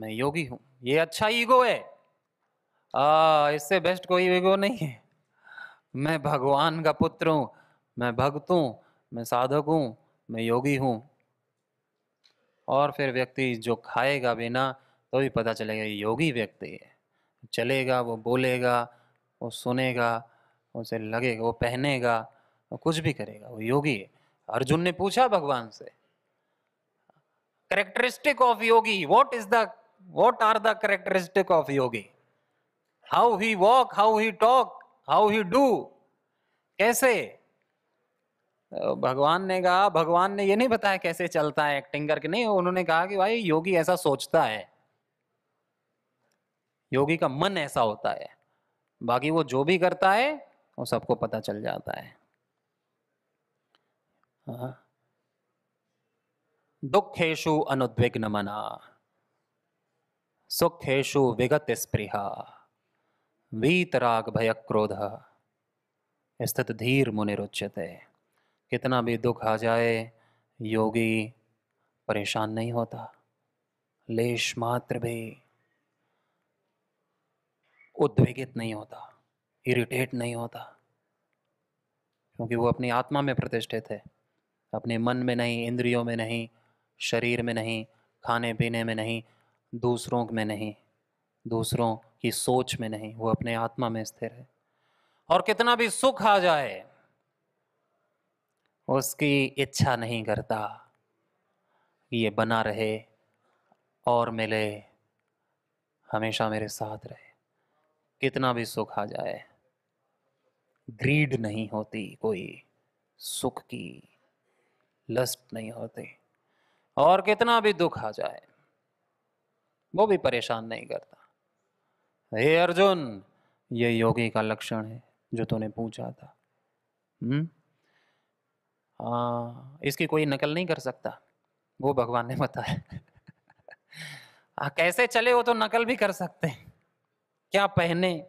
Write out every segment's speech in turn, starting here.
मैं योगी हूं। ये अच्छा ईगो है, इससे बेस्ट कोई ईगो नहीं है। मैं भगवान का पुत्र हूं, मैं भक्त हूं, मैं साधक हूं, मैं योगी हूं। और फिर व्यक्ति जो खाएगा भी ना तो भी पता चलेगा ये योगी व्यक्ति है। चलेगा, वो बोलेगा, वो सुनेगा, उसे लगेगा, वो पहनेगा, वो कुछ भी करेगा, वो योगी है। अर्जुन ने पूछा भगवान से, characteristic of yogi, what are the characteristic of yogi? How he walk, how he talk, how he do, कैसे? भगवान ने कहा, भगवान ने ये नहीं बताया कैसे चलता है एक्टिंग करके, नहीं, उन्होंने कहा कि भाई योगी ऐसा सोचता है, योगी का मन ऐसा होता है, बाकी वो जो भी करता है वो सबको पता चल जाता है। हाँ। दुखेशु अनुद्विग्न मना, सुखेशु विगत स्पृहा, वीतराग भय क्रोध, स्थित धीर मुनिरुच्यते। कितना भी दुख आ जाए योगी परेशान नहीं होता, लेश मात्र भी उद्वेगित नहीं होता, इरिटेट नहीं होता, क्योंकि वो अपनी आत्मा में प्रतिष्ठित है, अपने मन में नहीं, इंद्रियों में नहीं, शरीर में नहीं, खाने पीने में नहीं, दूसरों में नहीं, दूसरों की सोच में नहीं, वो अपने आत्मा में स्थिर है। और कितना भी सुख आ जाए उसकी इच्छा नहीं करता कि ये बना रहे और मिले, हमेशा मेरे साथ रहे। कितना भी सुख आ जाए, ग्रीड नहीं होती, कोई सुख की लस्ट नहीं होती। और कितना भी दुख आ जाए वो भी परेशान नहीं करता। हे अर्जुन, ये योगी का लक्षण है जो तूने पूछा था। इसकी कोई नकल नहीं कर सकता, वो भगवान ने बताया। कैसे चले वो तो नकल भी कर सकते हैं, क्या पहने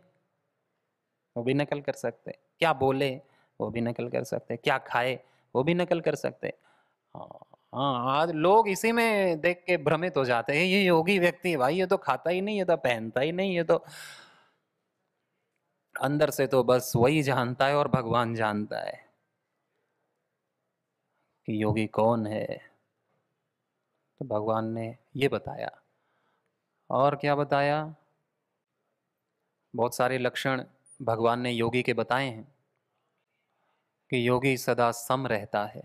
वो भी नकल कर सकते, क्या बोले वो भी नकल कर सकते, क्या खाए वो भी नकल कर सकते। हाँ, आज लोग इसी में देख के भ्रमित हो जाते हैं, ये योगी व्यक्ति है भाई, ये तो खाता ही नहीं, ये तो पहनता ही नहीं, ये तो अंदर से तो बस वही जानता है और भगवान जानता है कि योगी कौन है। तो भगवान ने ये बताया। और क्या बताया? बहुत सारे लक्षण भगवान ने योगी के बताए हैं कि योगी सदा सम रहता है,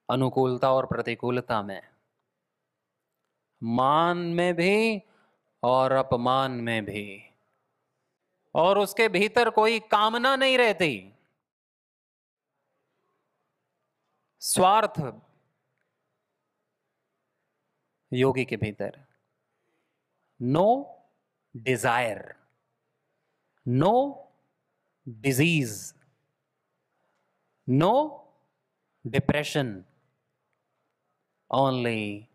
अनुकूलता और प्रतिकूलता में, मान में भी और अपमान में भी, और उसके भीतर कोई कामना नहीं रहती, स्वार्थ योगी के भीतर, no desire, no disease, no depression, only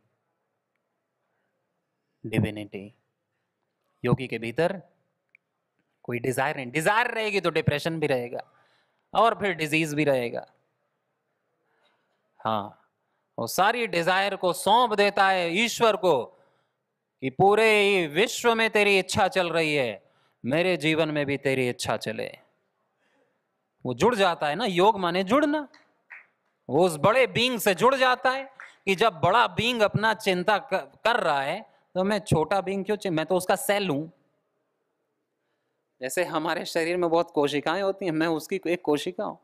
divinity. योगी के भीतर कोई डिजायर नहीं, डिजायर रहेगी तो डिप्रेशन भी रहेगा और फिर डिजीज भी रहेगा। हाँ, वो सारी डिजायर को सौंप देता है ईश्वर को कि पूरे विश्व में तेरी इच्छा चल रही है, मेरे जीवन में भी तेरी इच्छा चले। वो जुड़ जाता है ना, योग माने जुड़ना, वो उस बड़े बीइंग से जुड़ जाता है कि जब बड़ा बीइंग अपना चिंता कर रहा है तो मैं छोटा बीइंग क्यों, मैं तो उसका सेल हूं। जैसे हमारे शरीर में बहुत कोशिकाएं होती हैं, मैं उसकी एक कोशिका हूं,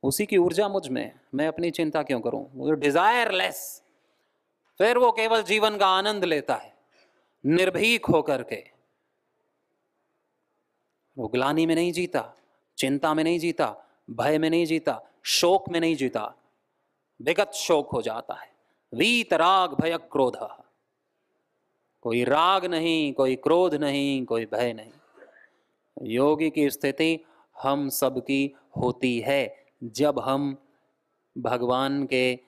उसी की ऊर्जा मुझ में, मैं अपनी चिंता क्यों करूं? वो डिजायरलेस, फिर वो केवल जीवन का आनंद लेता है निर्भीक होकर के। वो ग्लानि में नहीं जीता, चिंता में नहीं जीता, भय में नहीं जीता, शोक में नहीं जीता, विगत शोक हो जाता है। वीत राग भय क्रोध, कोई राग नहीं, कोई क्रोध नहीं, कोई भय नहीं। योगी की स्थिति हम सबकी होती है जब हम भगवान के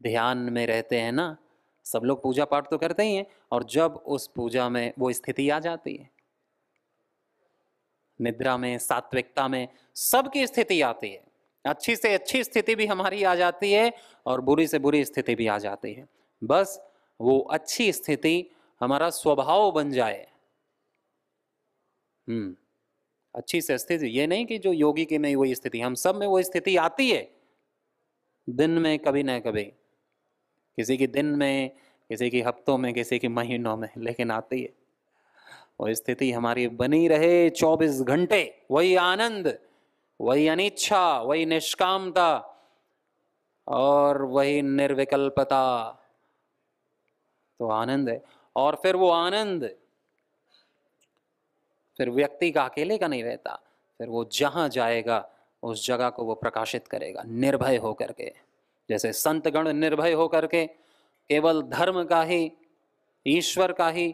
ध्यान में रहते हैं ना। सब लोग पूजा पाठ तो करते ही हैं, और जब उस पूजा में वो स्थिति आ जाती है, निद्रा में, सात्विकता में, सबकी स्थिति आती है, अच्छी से अच्छी स्थिति भी हमारी आ जाती है और बुरी से बुरी स्थिति भी आ जाती है। बस वो अच्छी स्थिति हमारा स्वभाव बन जाए। अच्छी से स्थिति, ये नहीं कि जो योगी के में वही स्थिति, हम सब में वो स्थिति आती है दिन में कभी न कभी, किसी की दिन में, किसी की हफ्तों में, किसी की महीनों में, लेकिन आती है। वो स्थिति हमारी बनी रहे 24 घंटे, वही आनंद, वही अनिच्छा, वही निष्कामता और वही निर्विकल्पता, तो आनंद है। और फिर वो आनंद फिर व्यक्ति का अकेले का नहीं रहता, फिर वो जहां जाएगा उस जगह को वो प्रकाशित करेगा निर्भय होकर के। जैसे संतगण निर्भय होकर के केवल धर्म का ही, ईश्वर का ही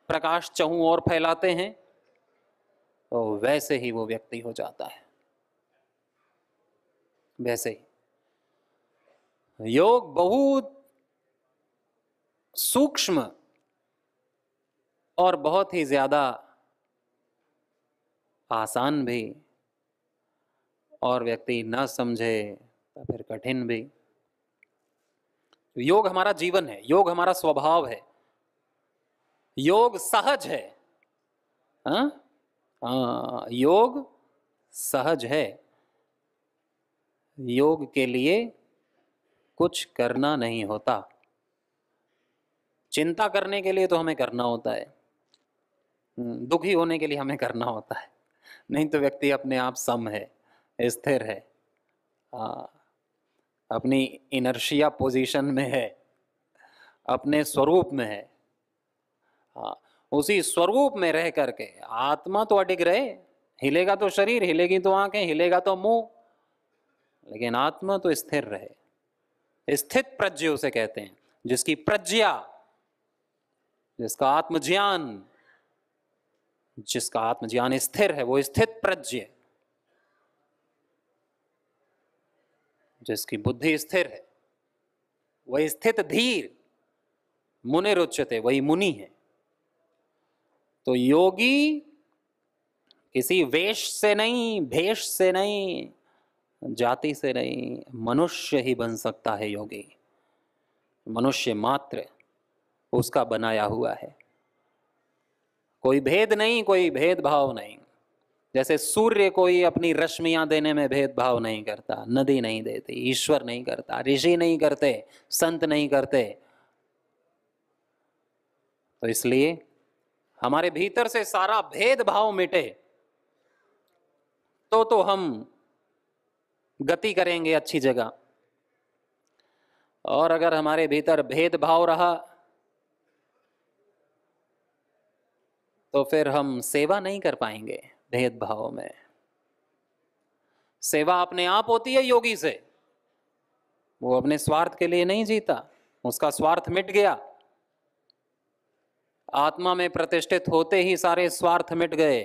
प्रकाश चहुं ओर फैलाते हैं, तो वैसे ही वो व्यक्ति हो जाता है। वैसे ही योग बहुत सूक्ष्म और बहुत ही ज्यादा आसान भी, और व्यक्ति ना समझे तो फिर कठिन भी। योग हमारा जीवन है, योग हमारा स्वभाव है, योग सहज है। योग सहज है। योग के लिए कुछ करना नहीं होता। चिंता करने के लिए तो हमें करना होता है, दुखी होने के लिए हमें करना होता है, नहीं तो व्यक्ति अपने आप सम है, स्थिर है, अपनी इनर्शिया पोजीशन में है, अपने स्वरूप में है। उसी स्वरूप में रह करके आत्मा तो अडिग रहे, हिलेगा तो शरीर, हिलेगी तो आंखें, हिलेगा तो मुंह, लेकिन आत्मा तो स्थिर रहे। स्थित प्रज्ञ उसे कहते हैं, जिसकी प्रज्ञा, जिसका आत्मज्ञान, जिसका आत्मज्ञान स्थिर है, वो स्थित प्रज्ञ। जिसकी बुद्धि स्थिर है वही स्थित धीर, मुनिरुच्यते, वही मुनि है। तो योगी किसी वेश से नहीं, भेष से नहीं, जाति से नहीं, मनुष्य ही बन सकता है योगी। मनुष्य मात्र उसका बनाया हुआ है, कोई भेद नहीं, कोई भेदभाव नहीं। जैसे सूर्य कोई अपनी रश्मियां देने में भेदभाव नहीं करता, नदी नहीं देती, ईश्वर नहीं करता, ऋषि नहीं करते, संत नहीं करते। तो इसलिए हमारे भीतर से सारा भेदभाव मिटे तो हम गति करेंगे अच्छी जगह, और अगर हमारे भीतर भेदभाव रहा तो फिर हम सेवा नहीं कर पाएंगे। भेदभाव में सेवा अपने आप होती है योगी से, वो अपने स्वार्थ के लिए नहीं जीता, उसका स्वार्थ मिट गया। आत्मा में प्रतिष्ठित होते ही सारे स्वार्थ मिट गए,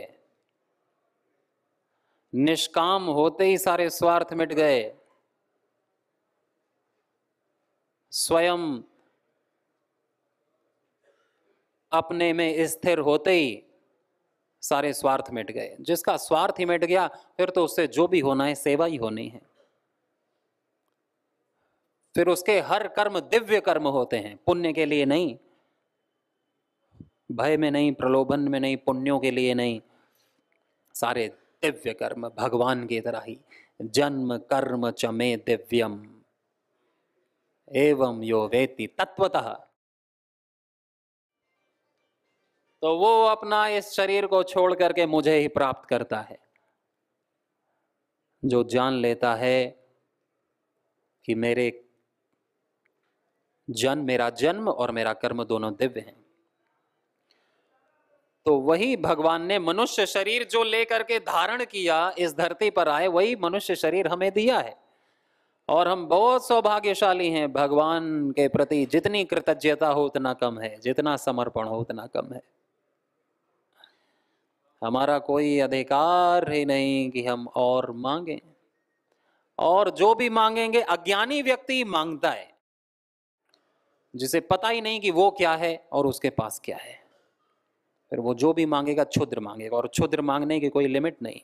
निष्काम होते ही सारे स्वार्थ मिट गए, स्वयं अपने में स्थिर होते ही सारे स्वार्थ मिट गए। जिसका स्वार्थ ही मिट गया फिर तो उससे जो भी होना है सेवा ही होनी है। फिर उसके हर कर्म दिव्य कर्म होते हैं, पुण्य के लिए नहीं, भय में नहीं, प्रलोभन में नहीं, पुण्यों के लिए नहीं, सारे दिव्य कर्म भगवान की तरह ही। जन्म कर्म च मे दिव्यम एवं यो वेति तत्वतः। तो वो अपना इस शरीर को छोड़ करके मुझे ही प्राप्त करता है। जो जान लेता है कि मेरा जन्म और मेरा कर्म दोनों दिव्य हैं, तो वही भगवान ने मनुष्य शरीर जो लेकर के धारण किया, इस धरती पर आए, वही मनुष्य शरीर हमें दिया है। और हम बहुत सौभाग्यशाली हैं, भगवान के प्रति जितनी कृतज्ञता हो उतना कम है, जितना समर्पण हो उतना कम है। हमारा कोई अधिकार ही नहीं कि हम और मांगें, और जो भी मांगेंगे अज्ञानी व्यक्ति मांगता है, जिसे पता ही नहीं कि वो क्या है और उसके पास क्या है। फिर वो जो भी मांगेगा क्षुद्र मांगेगा, और क्षुद्र मांगने की कोई लिमिट नहीं।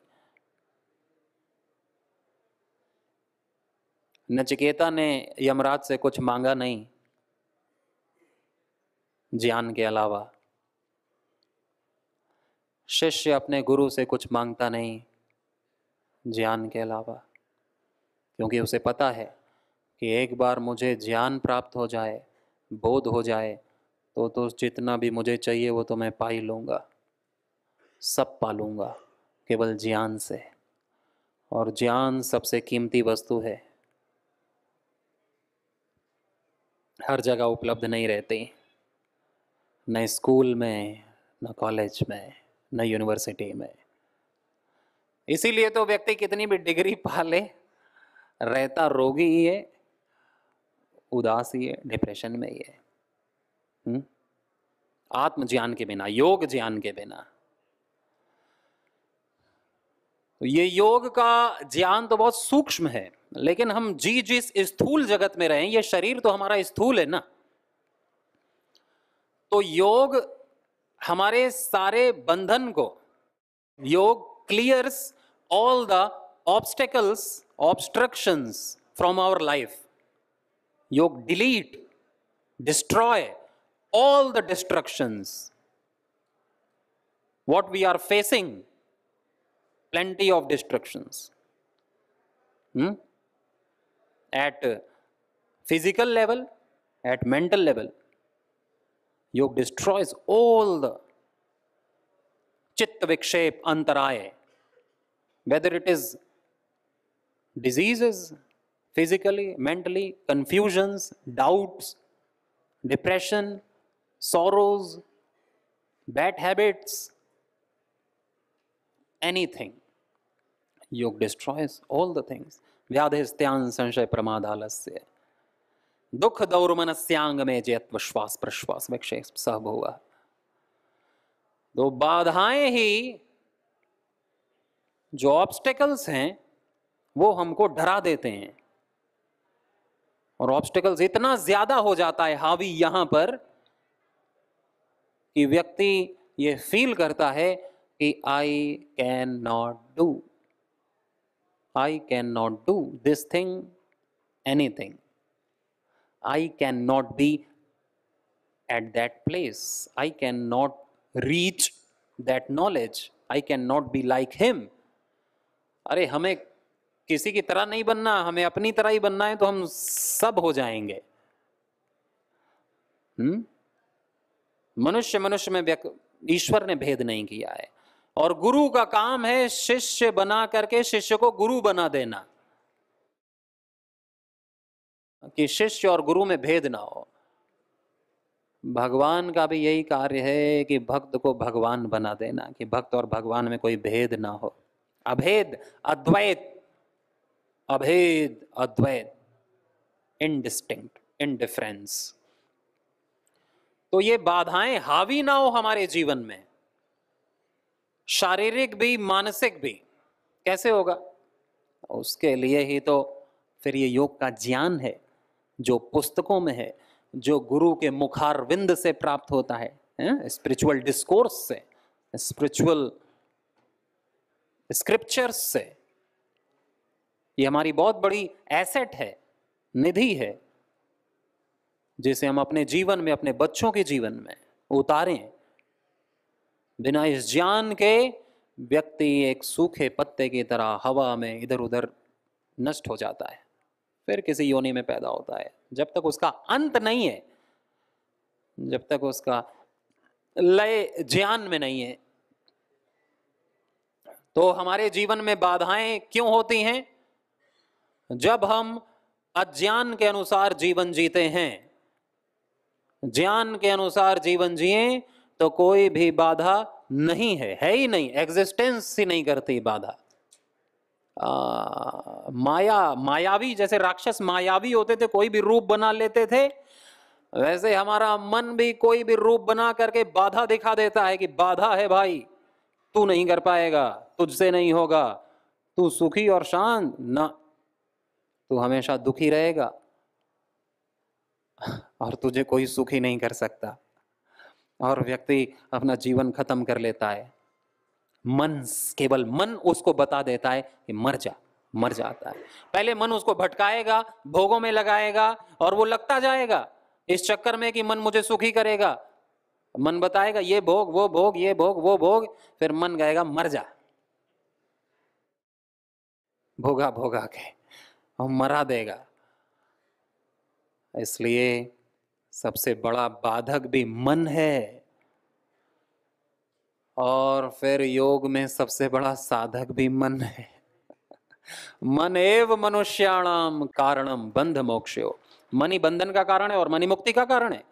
नचिकेता ने यमराज से कुछ मांगा नहीं, ज्ञान के अलावा। शिष्य अपने गुरु से कुछ मांगता नहीं ज्ञान के अलावा, क्योंकि उसे पता है कि एक बार मुझे ज्ञान प्राप्त हो जाए, बोध हो जाए, तो जितना भी मुझे चाहिए वो तो मैं पा ही लूँगा, सब पा लूँगा केवल ज्ञान से। और ज्ञान सबसे कीमती वस्तु है, हर जगह उपलब्ध नहीं रहती, न स्कूल में, न कॉलेज में, न यूनिवर्सिटी में। इसीलिए तो व्यक्ति कितनी भी डिग्री पा ले, रहता रोगी ही है, उदास ही है, डिप्रेशन में ही है। आत्मज्ञान के बिना, योग ज्ञान के बिना। तो ये योग का ज्ञान तो बहुत सूक्ष्म है, लेकिन हम जिस स्थूल जगत में रहे, ये शरीर तो हमारा स्थूल है ना, तो योग हमारे सारे बंधन को, yoga clears all the obstacles, obstructions from our life. Yoga delete, destroy all the destructions what we are facing, plenty of destructions at physical level, at mental level. Yoga destroys all the chitta vikshep antaraya, whether it is diseases, physically, mentally, confusions, doubts, depression, sorrows, bad habits, anything. Yoga destroys all the things. व्याधिस्त्यान संशय प्रमादालस्य दुख दौर्मनस्यांग में जयत्व श्वास प्रश्वास विक्षेप सब हुआ। तो बाधाएं ही, जो ऑब्स्टेकल्स हैं, वो हमको डरा देते हैं, और ऑब्स्टेकल्स इतना ज्यादा हो जाता है हावी यहां पर कि व्यक्ति ये फील करता है कि I can not do this thing, anything, I can not be at that place, I can not reach that knowledge, I can not be like him. अरे हमें किसी की तरह नहीं बनना, हमें अपनी तरह ही बनना है, तो हम सब हो जाएंगे। मनुष्य में ईश्वर ने भेद नहीं किया है, और गुरु का काम है शिष्य बना करके शिष्य को गुरु बना देना, कि शिष्य और गुरु में भेद ना हो। भगवान का भी यही कार्य है कि भक्त को भगवान बना देना, कि भक्त और भगवान में कोई भेद ना हो। अभेद, अद्वैत, अभेद, अद्वैत, इनडिस्टिंक्ट, इनडिफरेंस। तो ये बाधाएं हावी ना हो हमारे जीवन में, शारीरिक भी मानसिक भी। कैसे होगा? उसके लिए ही तो फिर ये योग का ज्ञान है, जो पुस्तकों में है, जो गुरु के मुखारविंद से प्राप्त होता है, स्पिरिचुअल डिस्कोर्स से, स्पिरिचुअल स्क्रिप्चर्स से। ये हमारी बहुत बड़ी एसेट है, निधि है, जिसे हम अपने जीवन में, अपने बच्चों के जीवन में उतारें। बिना इस ज्ञान के व्यक्ति एक सूखे पत्ते की तरह हवा में इधर उधर नष्ट हो जाता है, फिर किसी योनि में पैदा होता है। जब तक उसका अंत नहीं है, जब तक उसका लय ज्ञान में नहीं है। तो हमारे जीवन में बाधाएं क्यों होती हैं? जब हम अज्ञान के अनुसार जीवन जीते हैं। ज्ञान के अनुसार जीवन जिए तो कोई भी बाधा नहीं है ही नहीं, एग्जिस्टेंस ही नहीं करती बाधा। मायावी, जैसे राक्षस मायावी होते थे, कोई भी रूप बना लेते थे, वैसे हमारा मन भी कोई भी रूप बना करके बाधा दिखा देता है कि बाधा है भाई, तू नहीं कर पाएगा, तुझसे नहीं होगा, तू सुखी और शांत ना, तू हमेशा दुखी रहेगा और तुझे कोई सुखी नहीं कर सकता। और व्यक्ति अपना जीवन खत्म कर लेता है। मन, केवल मन उसको बता देता है कि मर जा, मर जाता है। पहले मन उसको भटकाएगा, भोगों में लगाएगा, और वो लगता जाएगा इस चक्कर में कि मन मुझे सुखी करेगा, मन बताएगा ये भोग वो भोग, ये भोग वो भोग, फिर मन कहेगा मर जा, भोगा भोगा के और मरा देगा। इसलिए सबसे बड़ा बाधक भी मन है, और फिर योग में सबसे बड़ा साधक भी मन है। मन एव मनुष्याणाम कारणम बंध मोक्षयो। मन ही बंधन का कारण है और मन ही मुक्ति का कारण है।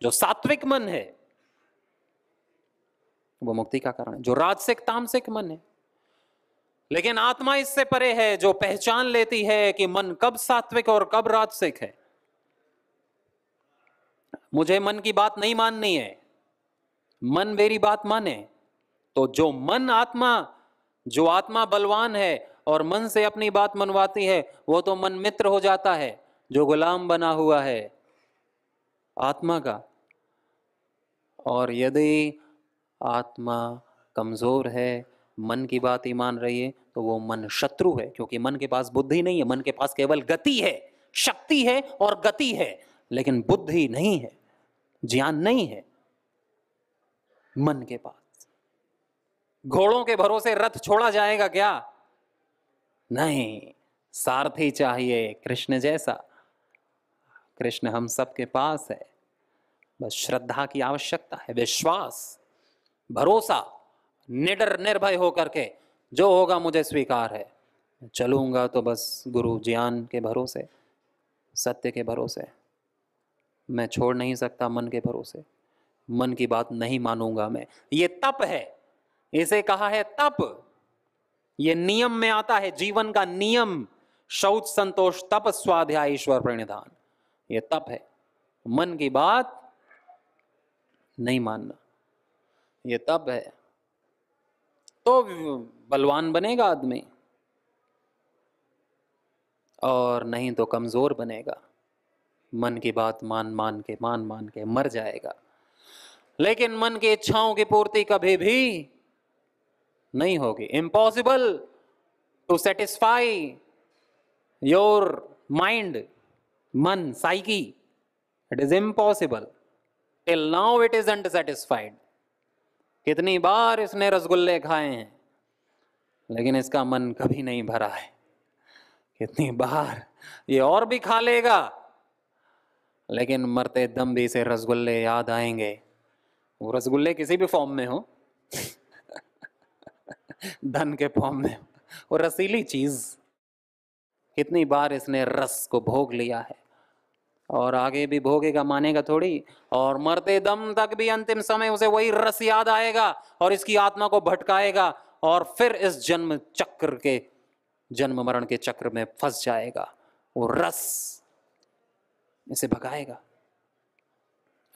जो सात्विक मन है वो मुक्ति का कारण है, जो राजसिक तामसिक मन है। लेकिन आत्मा इससे परे है, जो पहचान लेती है कि मन कब सात्विक और कब राजसिक है। मुझे मन की बात नहीं माननी है, मन मेरी बात माने। तो जो मन आत्मा, जो आत्मा बलवान है और मन से अपनी बात मनवाती है, वो तो मन मित्र हो जाता है। जो गुलाम बना हुआ है आत्मा का, और यदि आत्मा कमजोर है, मन की बात ही मान रही है, तो वो मन शत्रु है, क्योंकि मन के पास बुद्धि नहीं है। मन के पास केवल गति है, शक्ति है और गति है, लेकिन बुद्धि नहीं है, ज्ञान नहीं है मन के पास। घोड़ों के भरोसे रथ छोड़ा जाएगा क्या? नहीं, सारथी चाहिए कृष्ण जैसा। कृष्ण हम सबके पास है, बस श्रद्धा की आवश्यकता है, विश्वास, भरोसा, निडर निर्भय होकर के जो होगा मुझे स्वीकार है। चलूंगा तो बस गुरु ज्ञान के भरोसे, सत्य के भरोसे। मैं छोड़ नहीं सकता मन के भरोसे, मन की बात नहीं मानूंगा मैं। ये तप है, इसे कहा है तप। ये नियम में आता है, जीवन का नियम, शौच संतोष तप स्वाध्याय ईश्वर प्रणिधान, ये तप है। मन की बात नहीं मानना, ये तप है। तो बलवान बनेगा आदमी, और नहीं तो कमजोर बनेगा। मन की बात मान मान के मर जाएगा। लेकिन मन की इच्छाओं की पूर्ति कभी भी नहीं होगी। Impossible to satisfy your mind, man, psyche, it is impossible. Till now it is unsatisfied. कितनी बार इसने रसगुल्ले खाए हैं, लेकिन इसका मन कभी नहीं भरा है। कितनी बार ये और भी खा लेगा, लेकिन मरते दम भी इसे रसगुल्ले याद आएंगे। वो रसगुल्ले किसी भी फॉर्म में हो, धन के फॉर्म में, वो रसीली चीज। कितनी बार इसने रस को भोग लिया है, और आगे भी भोगेगा, मानेगा थोड़ी। और मरते दम तक भी अंतिम समय उसे वही रस याद आएगा और इसकी आत्मा को भटकाएगा, और फिर इस जन्म चक्र के, जन्म मरण के चक्र में फंस जाएगा। वो रस इसे भगाएगा।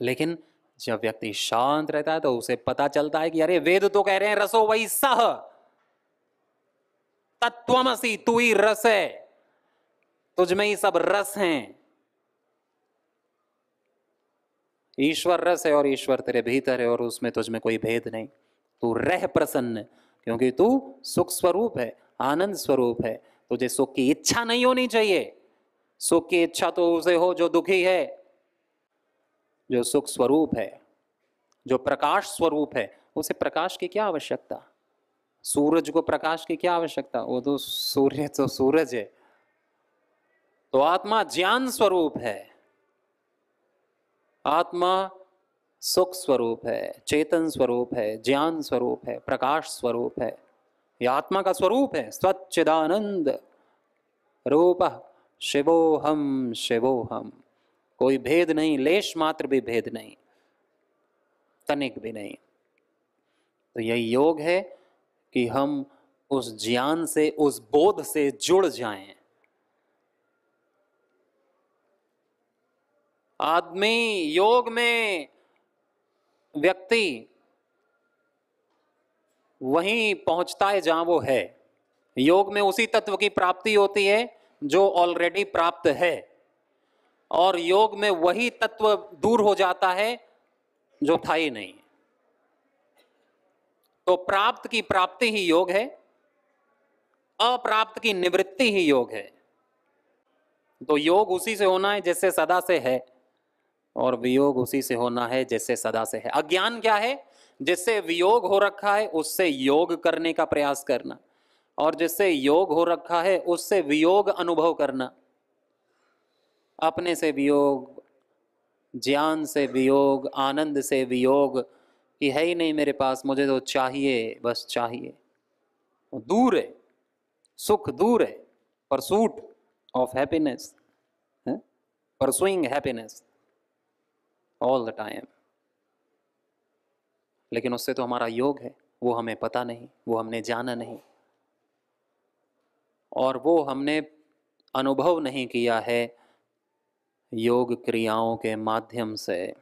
लेकिन जब व्यक्ति शांत रहता है तो उसे पता चलता है कि अरे वेद तो कह रहे हैं रसो वही सह, तत्वमसि, तू ही रस है, तुझ में ही सब रस हैं। ईश्वर रस है और ईश्वर तेरे भीतर है, और उसमें तुझ में कोई भेद नहीं। तू रह प्रसन्न, क्योंकि तू सुख स्वरूप है, आनंद स्वरूप है। तुझे सुख की इच्छा नहीं होनी चाहिए। सुख की इच्छा तो उसे हो जो दुखी है। जो सुख स्वरूप है, जो प्रकाश स्वरूप है, उसे प्रकाश की क्या आवश्यकता? सूरज को प्रकाश की क्या आवश्यकता? वो तो सूर्य तो सूरज है। तो आत्मा ज्ञान स्वरूप है, आत्मा सुख स्वरूप है, चेतन स्वरूप है, ज्ञान स्वरूप है, प्रकाश स्वरूप है। यह आत्मा का स्वरूप है। स्वच्चिदानंद रूप शिवोहम शिवोहम। कोई भेद नहीं, लेश मात्र भी भेद नहीं, तनिक भी नहीं। तो यही योग है कि हम उस ज्ञान से, उस बोध से जुड़ जाएं। आदमी योग में, व्यक्ति वहीं पहुंचता है जहां वो है। योग में उसी तत्व की प्राप्ति होती है जो ऑलरेडी प्राप्त है, और योग में वही तत्व दूर हो जाता है जो था ही नहीं। तो प्राप्त की प्राप्ति ही योग है, अप्राप्त की निवृत्ति ही योग है। तो योग उसी से होना है जिससे सदा से है, और वियोग उसी से होना है जिससे सदा से है। अज्ञान क्या है? जिससे वियोग हो रखा है उससे योग करने का प्रयास करना, और जिससे योग हो रखा है उससे वियोग अनुभव करना। अपने से वियोग, ज्ञान से वियोग, आनंद से वियोग कि है ही नहीं मेरे पास, मुझे तो चाहिए, बस चाहिए। दूर है, सुख दूर है। Pursuit of happiness, pursuing happiness all the time. लेकिन उससे तो हमारा योग है, वो हमें पता नहीं, वो हमने जाना नहीं, और वो हमने अनुभव नहीं किया है योग क्रियाओं के माध्यम से।